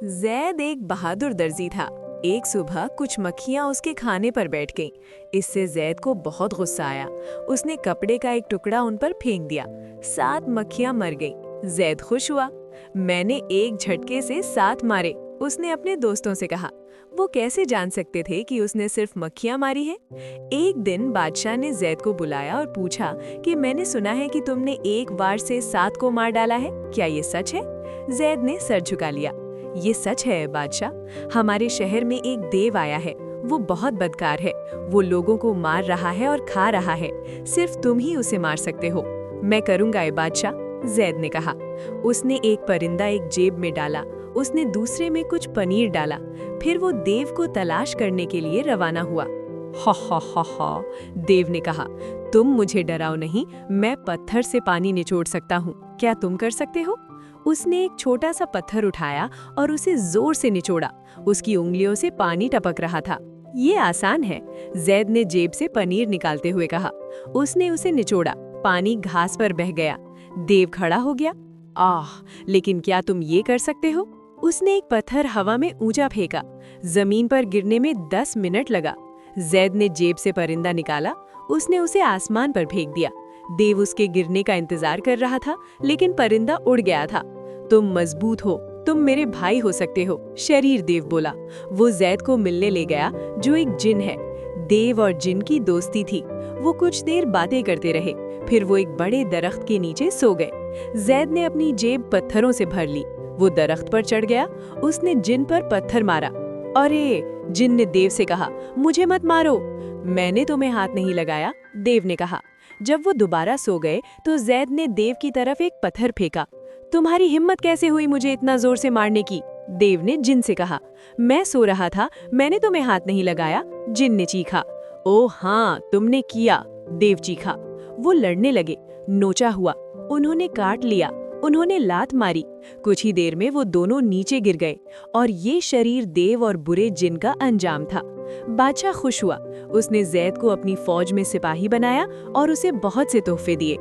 जैद एक बहादुर दर्जी था। एक सुबह कुछ मक्खियां उसके खाने पर बैठ गईं। इससे जैद को बहुत गुस्सा आया। उसने कपड़े का एक टुकड़ा उन पर फेंक दिया। 7 मक्खियां मर गईं। जैद खुश हुआ। मैंने एक झटके से 7 मारे, उसने अपने दोस्तों से कहा। वो कैसे जान सकते थे कि उसने सिर्फ मक्खियां मारी हैं? एक दिन बादशाह ने जैद को बुलाया और पूछा कि मैंने सुना है कि तुमने एक वार से 7 को मार डाला है, क्या ये सच है? जैद ने सर झुका लिया। ये सच है बादशाह। हमारे शहर में एक देव आया है। वो बहुत बदकार है। वो लोगों को मार रहा है और खा रहा है। सिर्फ तुम ही उसे मार सकते हो। मैं करूंगा ये बादशाह, जैद ने कहा। उसने एक परिंदा एक जेब में डाला। उसने दूसरे में कुछ पनीर डाला। फिर वो देव को तलाश करने के लिए रवाना हुआ। हा, देव ने कहा, तुम मुझे डराओ नहीं, मैं पत्थर से पानी निचोड़ सकता हूँ। क्या तुम कर सकते हो? उसने एक छोटा सा पत्थर उठाया और उसे जोर से निचोड़ा। उसकी उंगलियों से पानी टपक रहा था। ये आसान है, जैद ने जेब से पनीर निकालते हुए कहा। उसने उसे निचोड़ा। पानी घास पर बह गया। देव खड़ा हो गया। आह, लेकिन क्या तुम ये कर सकते हो? उसने एक पत्थर हवा में ऊंचा फेंका। जमीन पर गिरने में 10 मिनट लगा। जैद ने जेब से परिंदा निकाला। उसने उसे आसमान पर फेंक दिया। देव उसके गिरने का इंतजार कर रहा था, लेकिन परिंदा उड़ गया था। तुम मजबूत हो, तुम मेरे भाई हो सकते हो, शरीर देव बोला। वो जैद को मिलने ले गया, जो एक जिन है। देव और जिन की दोस्ती थी। वो कुछ देर बातें करते रहे। फिर वो एक बड़े दरख्त के नीचे सो गए। जैद ने अपनी जेब पत्थरों से भर ली। वो दरख्त पर चढ़ गया। उसने जिन पर पत्थर मारा। अरे, जिन ने देव से कहा, मुझे मत मारो। मैंने तुम्हें हाथ नहीं लगाया, देव ने कहा। जब वो दोबारा सो गए तो जैद ने देव की तरफ एक पत्थर फेंका। तुम्हारी हिम्मत कैसे हुई मुझे इतना जोर से मारने की? देव ने जिन से कहा। मैं सो रहा था, मैंने तुम्हें हाथ नहीं लगाया, जिन ने चीखा। ओह हाँ, तुमने किया, देव चीखा। वो लड़ने लगे। नोचा हुआ। उन्होंने काट लिया। उन्होंने लात मारी। कुछ ही देर में वो दोनों नीचे गिर गए और ये शरीर देव और बुरे जिन का अंजाम था। बादशाह खुश हुआ। उसने जैद को अपनी फौज में सिपाही बनाया और उसे बहुत से तोहफे दिए।